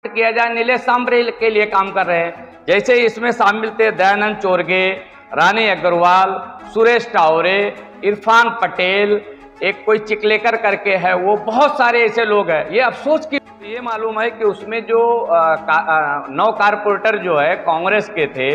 किया जाए, नीलेश सांबरे के लिए काम कर रहे हैं। जैसे इसमें शामिल थे दयानंद चोरगे, रानी अग्रवाल, सुरेश टावरे, इरफान पटेल, एक कोई चिकलेकर करके है, वो बहुत सारे ऐसे लोग हैं। ये अफसोस की ये मालूम है कि उसमें जो 9 कारपोरेटर जो है कांग्रेस के थे,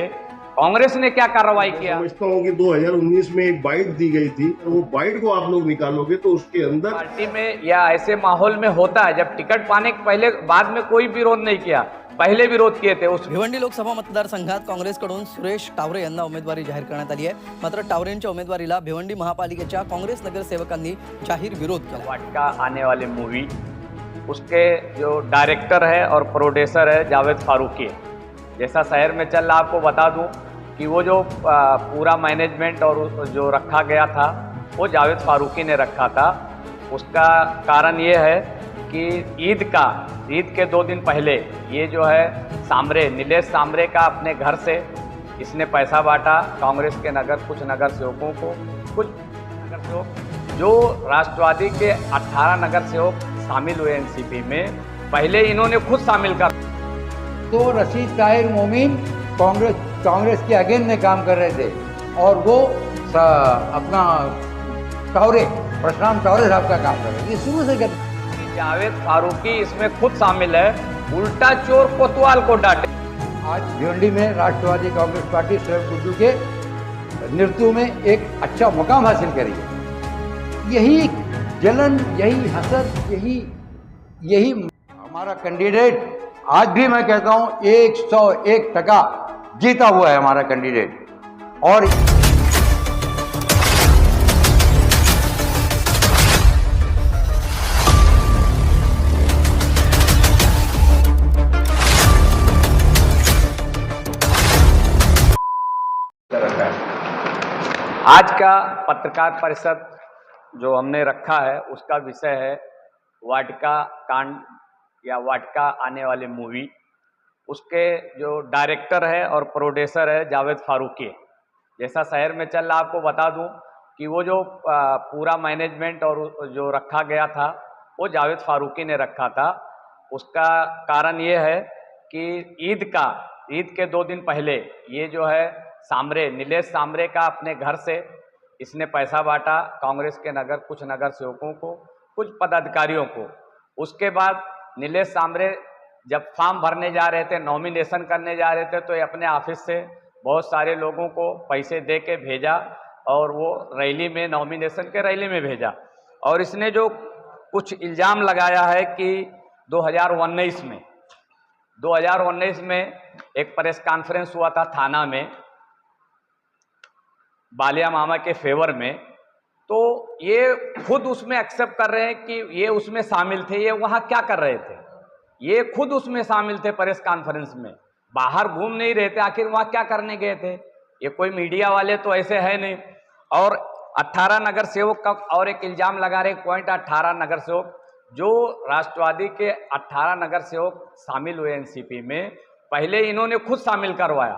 कांग्रेस ने क्या कार्रवाई किया। समझता हूँ कि 2019 में एक बाइट दी गई थी, वो बाइट को आप लोग निकालोगे तो उसके अंदर पार्टी में या ऐसे माहौल में होता है, जब टिकट पाने के पहले बाद में कोई विरोध नहीं किया, पहिले विरोध किए थे उस भिवंडी लोकसभा मतदारसंघात काँग्रेसकडून सुरेश टावरे यांना उमेदवारी जाहीर करण्यात आली आहे। मात्र टावरेंच्या उमेदवारीला भिवंडी महापालिकेच्या काँग्रेस नगरसेवकांनी जाहीर विरोध केला। वाटिका आने वाली मूवी, उसके जो डायरेक्टर है और प्रोड्यूसर है जावेद फारूकी है। जैसा शहर में चल रहा, आपको बता दूं कि वो जो पूरा मैनेजमेंट और जो रखा गया था वो जावेद फारूकी ने रखा था। उसका कारण ये है कि ईद के 2 दिन पहले ये जो है नीलेश सांबरे का अपने घर से इसने पैसा बांटा कांग्रेस के कुछ नगर सेवकों को, कुछ नगर सेवक जो राष्ट्रवादी के 18 नगर सेवक शामिल हुए एनसीपी में, पहले इन्होंने खुद शामिल कर। तो रशीद ताहिर मोमीन कांग्रेस के अगेंस्ट में काम कर रहे थे और वो अपना प्रशांत टावरे साहब का काम कर रहे थे, ये शुरू से कर। जावेद फारूकी इसमें खुद शामिल है, उल्टा चोर कोतवाल को डांटे। आज भिवंडी में राष्ट्रवादी कांग्रेस पार्टी शरद गुड्डू के नेतृत्व में एक अच्छा मुकाम हासिल करी है। यही जलन, यही हसद, यही हमारा कैंडिडेट आज भी मैं कहता हूं 101% जीता हुआ है हमारा कैंडिडेट। और आज का पत्रकार परिषद जो हमने रखा है उसका विषय है वाटिका कांड या वाटिका आने वाली मूवी। उसके जो डायरेक्टर है और प्रोड्यूसर है जावेद फारूकी है। जैसा शहर में चल रहा, आपको बता दूं कि वो जो पूरा मैनेजमेंट और जो रखा गया था वो जावेद फारूकी ने रखा था। उसका कारण ये है कि ईद के 2 दिन पहले ये जो है नीलेश सांबरे का अपने घर से इसने पैसा बांटा कांग्रेस के कुछ नगर सेवकों को, कुछ पदाधिकारियों को। उसके बाद नीलेश सांबरे जब फॉर्म भरने जा रहे थे, नॉमिनेशन करने जा रहे थे, तो ये अपने ऑफिस से बहुत सारे लोगों को पैसे दे के भेजा और वो रैली में, नॉमिनेशन के रैली में भेजा। और इसने जो कुछ इल्ज़ाम लगाया है कि 2019 में एक प्रेस कॉन्फ्रेंस हुआ था थाना में बालिया मामा के फेवर में, तो ये खुद उसमें एक्सेप्ट कर रहे हैं कि ये उसमें शामिल थे। ये वहाँ क्या कर रहे थे, ये खुद उसमें शामिल थे प्रेस कॉन्फ्रेंस में, बाहर घूम नहीं रहे थे। आखिर वहाँ क्या करने गए थे? ये कोई मीडिया वाले तो ऐसे है नहीं। और 18 नगर सेवक का और एक इल्ज़ाम लगा रहे, 18 नगर सेवक जो राष्ट्रवादी के 18 नगर सेवक शामिल हुए एनसीपी में, पहले इन्होंने खुद शामिल करवाया।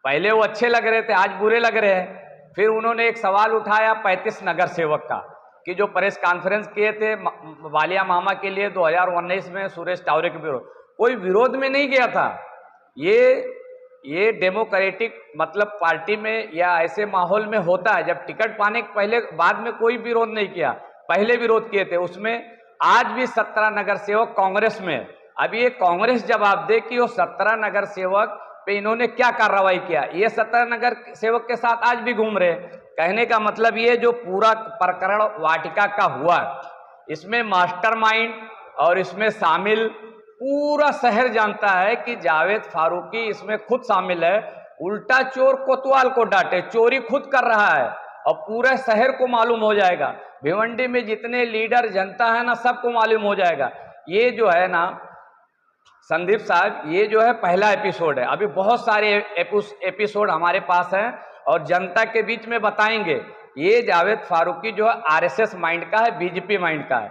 पहले वो अच्छे लग रहे थे, आज बुरे लग रहे हैं। फिर उन्होंने एक सवाल उठाया 35 नगर सेवक का कि जो प्रेस कॉन्फ्रेंस किए थे बालिया मामा के लिए 2019 में सुरेश टावरे के विरोध, कोई विरोध में नहीं गया था। ये डेमोक्रेटिक मतलब पार्टी में या ऐसे माहौल में होता है, जब टिकट पाने के पहले बाद में कोई विरोध नहीं किया, पहले विरोध किए थे। उसमें आज भी 17 नगर सेवक कांग्रेस में। अब ये कांग्रेस जवाब दे कि वो 17 नगर सेवक पे इन्होंने क्या कार्रवाई किया। ये 17 नगर सेवक के साथ आज भी घूम रहे। कहने का मतलब ये जो पूरा प्रकरण वाटिका का हुआ, इसमें मास्टरमाइंड और इसमें शामिल पूरा शहर जानता है कि जावेद फारूकी इसमें खुद शामिल है। उल्टा चोर कोतवाल को डांटे, चोरी खुद कर रहा है और पूरे शहर को मालूम हो जाएगा। भिवंडी में जितने लीडर जनता है ना, सबको मालूम हो जाएगा। ये जो है ना संदीप साहब, ये जो है पहला एपिसोड है। अभी बहुत सारे एपिसोड हमारे पास हैं और जनता के बीच में बताएंगे। ये जावेद फारूकी जो है आरएसएस माइंड का है, बीजेपी माइंड का है।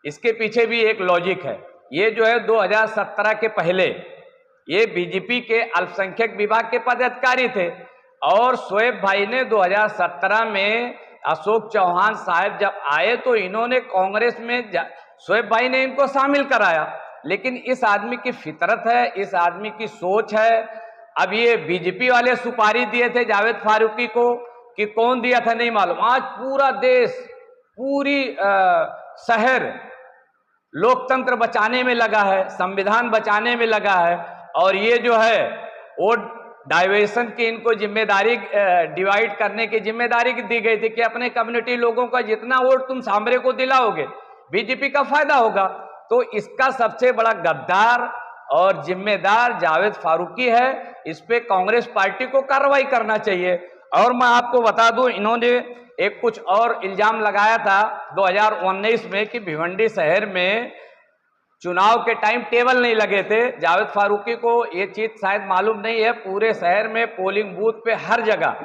इसके पीछे भी एक लॉजिक है। ये जो है 2017 के पहले ये बीजेपी के अल्पसंख्यक विभाग के पदाधिकारी थे और शोएब भाई ने 2017 में अशोक चौहान साहब जब आए तो इन्होंने कांग्रेस में शोएब भाई ने इनको शामिल कराया लेकिन इस आदमी की फितरत है, इस आदमी की सोच है। अब ये बीजेपी वाले सुपारी दिए थे जावेद फारूकी को, कि कौन दिया था नहीं मालूम। आज पूरा देश, पूरी शहर लोकतंत्र बचाने में लगा है, संविधान बचाने में लगा है। और ये जो है वोट डाइवर्सन की इनको जिम्मेदारी, डिवाइड करने की जिम्मेदारी दी गई थी कि अपने कम्युनिटी लोगों का जितना वोट तुम सामरे को दिलाओगे बीजेपी का फायदा होगा। तो इसका सबसे बड़ा गद्दार और जिम्मेदार जावेद फारूकी है। इस पे कांग्रेस पार्टी को कार्रवाई करना चाहिए। और मैं आपको बता दूं, इन्होंने एक कुछ और इल्जाम लगाया था 2019 में कि भिवंडी शहर में चुनाव के टाइम टेबल नहीं लगे थे। जावेद फारूकी को ये चीज शायद मालूम नहीं है, पूरे शहर में पोलिंग बूथ पे हर जगह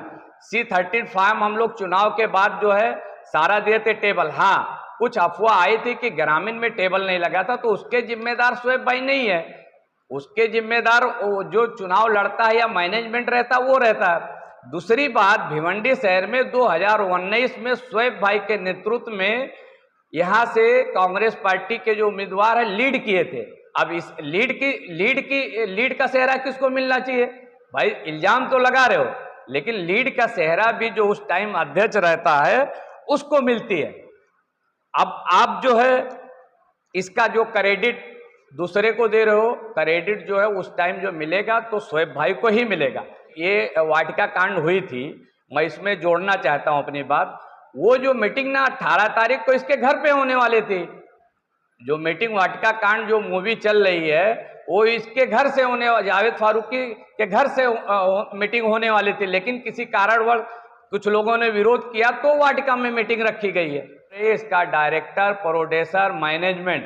C13 फॉर्म हम लोग चुनाव के बाद जो है सारा दिए थे टेबल। हाँ, कुछ अफवाह आई थी कि ग्रामीण में टेबल नहीं लगा था, तो उसके जिम्मेदार शोएब भाई नहीं है, उसके जिम्मेदार जो चुनाव लड़ता है या मैनेजमेंट रहता है वो रहता है। दूसरी बात, भिवंडी शहर में 2019 में शोएब भाई के नेतृत्व में यहां से कांग्रेस पार्टी के जो उम्मीदवार है लीड किए थे। अब इस लीड का सेहरा किसको मिलना चाहिए भाई? इल्जाम तो लगा रहे हो, लेकिन लीड का सेहरा भी जो उस टाइम अध्यक्ष रहता है उसको मिलती है। अब आप जो है इसका जो क्रेडिट दूसरे को दे रहे हो, क्रेडिट जो है उस टाइम जो मिलेगा तो शोएब भाई को ही मिलेगा। ये वाटिका कांड हुई थी, मैं इसमें जोड़ना चाहता हूं अपनी बात। वो जो मीटिंग ना 18 तारीख को इसके घर पे होने वाली थी, जो मीटिंग वाटिका कांड जो मूवी चल रही है वो इसके घर से होने, जावेद फारूकी के घर से मीटिंग होने वाली थी, लेकिन किसी कारणवश कुछ लोगों ने विरोध किया तो वाटिका में मीटिंग रखी गई है। इसका director, producer, management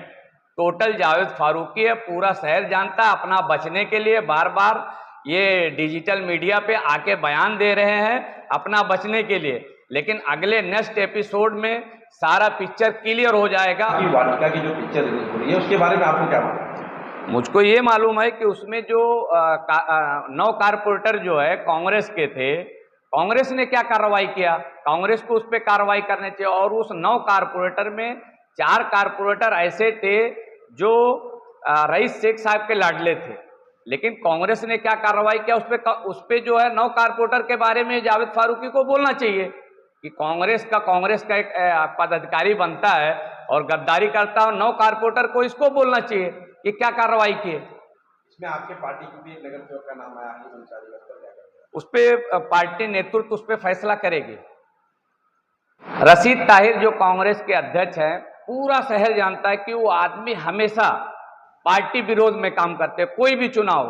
total Javed Farooqui है। पूरा शहर जानता है। अपना बचने के लिए बार बार ये डिजिटल मीडिया पे आके बयान दे रहे हैं अपना बचने के लिए, लेकिन अगले नेक्स्ट एपिसोड में सारा पिक्चर क्लियर हो जाएगा। वाटिका की जो पिक्चर रिलीज हो रही है उसके बारे में आपको क्या मालूम है? मुझको ये मालूम है कि उसमें जो 9 कारपोरेटर जो है कांग्रेस के थे, कांग्रेस ने क्या कार्रवाई किया, कांग्रेस को उस पर कार्रवाई करनी चाहिए। और उस 9 कारपोरेटर में 4 कारपोरेटर ऐसे थे जो रईस शेख साहब के लाडले थे, लेकिन कांग्रेस ने क्या कार्रवाई किया उस पे जो है 9 कारपोरेटर के बारे में जावेद फारूकी को बोलना चाहिए कि कांग्रेस का एक पदाधिकारी बनता है और गद्दारी करता है। 9 कारपोरेटर को इसको बोलना चाहिए कि क्या कार्रवाई की। इसमें आपके पार्टी की भी एक नगर सेवक का नाम आया है, अंसारी, उस पर क्या करेंगे? उस पे पार्टी नेतृत्व उस पे फैसला करेगी। रशीद ताहिर जो कांग्रेस के अध्यक्ष हैं, पूरा शहर जानता है कि वो आदमी हमेशा पार्टी विरोध में काम करते, कोई भी चुनाव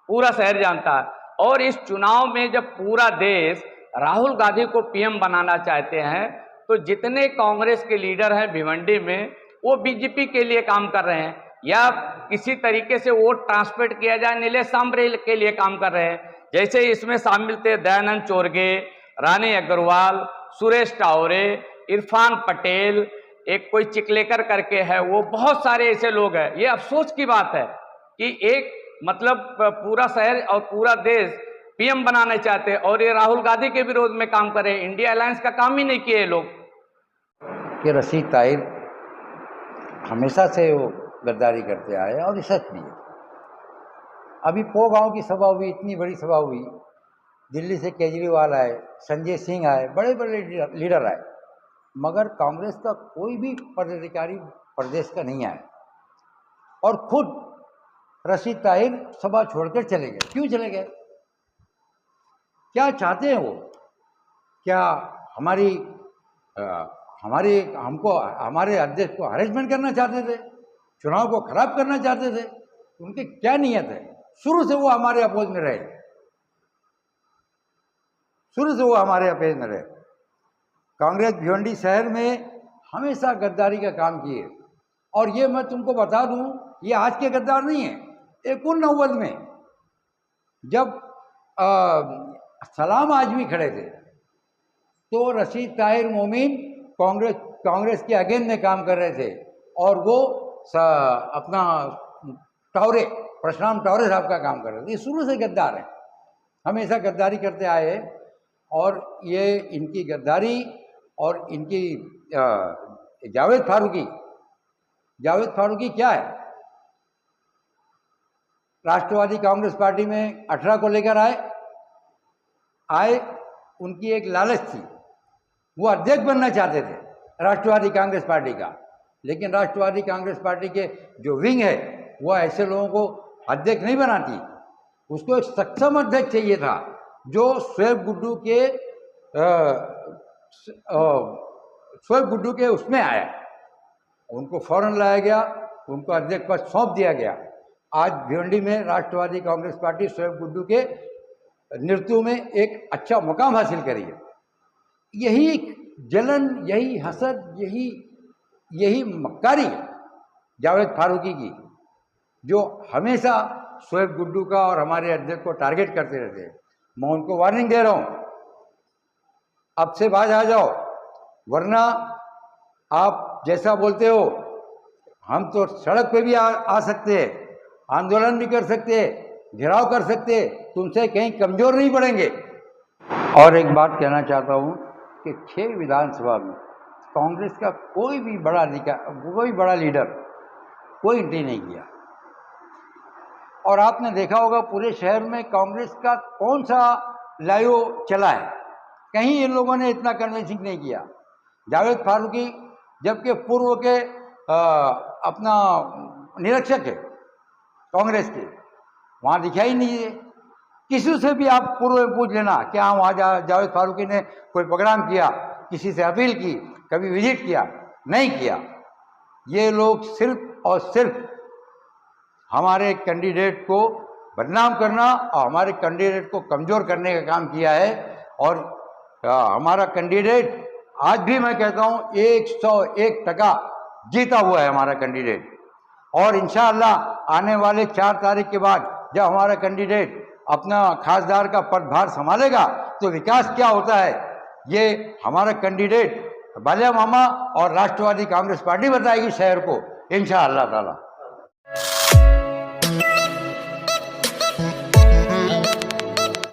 पूरा शहर जानता है। और इस चुनाव में जब पूरा देश राहुल गांधी को पीएम बनाना चाहते हैं तो जितने कांग्रेस के लीडर हैं भिवंडी में वो बीजेपी के लिए काम कर रहे हैं, या किसी तरीके से वोट ट्रांसफर किया जाए नीलेश सांबरे के लिए काम कर रहे हैं। जैसे इसमें शामिल थे दयानंद चोरगे, रानी अग्रवाल, सुरेश टावरे, इरफान पटेल, एक कोई चिकलेकर करके है, वो बहुत सारे ऐसे लोग हैं। ये अफसोस की बात है कि एक मतलब पूरा शहर और पूरा देश पीएम बनाना चाहते हैं और ये राहुल गांधी के विरोध में काम कर रहे हैं। इंडिया अलायंस का काम ही नहीं किए ये लोग। कि रशीद ताहिर हमेशा से वो गद्दारी करते आए और ये सच भी है। अभी पो गांव की सभा हुई, इतनी बड़ी सभा हुई, दिल्ली से केजरीवाल आए, संजय सिंह आए, बड़े बड़े लीडर आए, मगर कांग्रेस का कोई भी पदाधिकारी प्रदेश का नहीं आया। और खुद रशीद ताहिर सभा छोड़कर चले गए। क्यों चले गए? क्या चाहते हैं वो? क्या हमारे अध्यक्ष को हरेसमेंट करना चाहते थे? चुनाव को खराब करना चाहते थे? उनकी क्या नियत है? शुरू से वो हमारे अपोज में रहे, शुरू से वो हमारे अपोज में रहे। कांग्रेस भिवंडी शहर में हमेशा गद्दारी का काम किए। और ये मैं तुमको बता दूं, ये आज के गद्दार नहीं है। 1990 में जब सलाम आजमी खड़े थे तो रशीद ताहिर मोमीन कांग्रेस के अगेंस्ट में काम कर रहे थे और वो अपना परशुराम टावरे साहब का काम कर रहे थे। ये शुरू से गद्दार है, हमेशा गद्दारी करते आए हैं। और ये इनकी गद्दारी और इनकी जावेद फारूकी क्या है? राष्ट्रवादी कांग्रेस पार्टी में 18 को लेकर आए उनकी एक लालच थी, वो अध्यक्ष बनना चाहते थे राष्ट्रवादी कांग्रेस पार्टी का, लेकिन राष्ट्रवादी कांग्रेस पार्टी के जो विंग है वो ऐसे लोगों को अध्यक्ष नहीं बनाती, उसको एक सक्षम अध्यक्ष चाहिए था जो शोएब गुड्डू के उसमें आया, उनको फौरन लाया गया, उनको अध्यक्ष पद सौंप दिया गया। आज भिवंडी में राष्ट्रवादी कांग्रेस पार्टी शोएब गुड्डू के नेतृत्व में एक अच्छा मुकाम हासिल करी है। यही जलन, यही हसद, यही मक्कारी जावेद फारूकी की, जो हमेशा शोएब गुड्डू का और हमारे अध्यक्ष को टारगेट करते रहते हैं। मैं उनको वार्निंग दे रहा हूँ, अब से बाज आ जाओ, वरना आप जैसा बोलते हो हम तो सड़क पे भी आ सकते हैं, आंदोलन भी कर सकते हैं, घेराव कर सकते हैं, तुमसे कहीं कमजोर नहीं पड़ेंगे। और एक बात कहना चाहता हूँ कि 6 विधानसभा में कांग्रेस का कोई बड़ा लीडर कोई एंट्री नहीं किया, और आपने देखा होगा पूरे शहर में कांग्रेस का कौन सा लाइव चला है, कहीं इन लोगों ने इतना कन्विंसिंग नहीं किया। जावेद फारूकी जबकि पूर्व के अपना निरीक्षक है कांग्रेस के, वहाँ दिखाई नहीं है। किसी से भी आप पूर्व में पूछ लेना क्या वहाँ जावेद फारूकी ने कोई प्रोग्राम किया, किसी से अपील की, कभी विजिट किया, नहीं किया। ये लोग सिर्फ और सिर्फ हमारे कैंडिडेट को बदनाम करना और हमारे कैंडिडेट को कमज़ोर करने का काम किया है। और हमारा कैंडिडेट आज भी मैं कहता हूँ 101% जीता हुआ है हमारा कैंडिडेट, और इंशाअल्लाह आने वाले 4 तारीख के बाद जब हमारा कैंडिडेट अपना खासदार का पदभार संभालेगा तो विकास क्या होता है ये हमारा कैंडिडेट बालिया मामा और राष्ट्रवादी कांग्रेस पार्टी बताएगी शहर को इंशाअल्लाह ताला।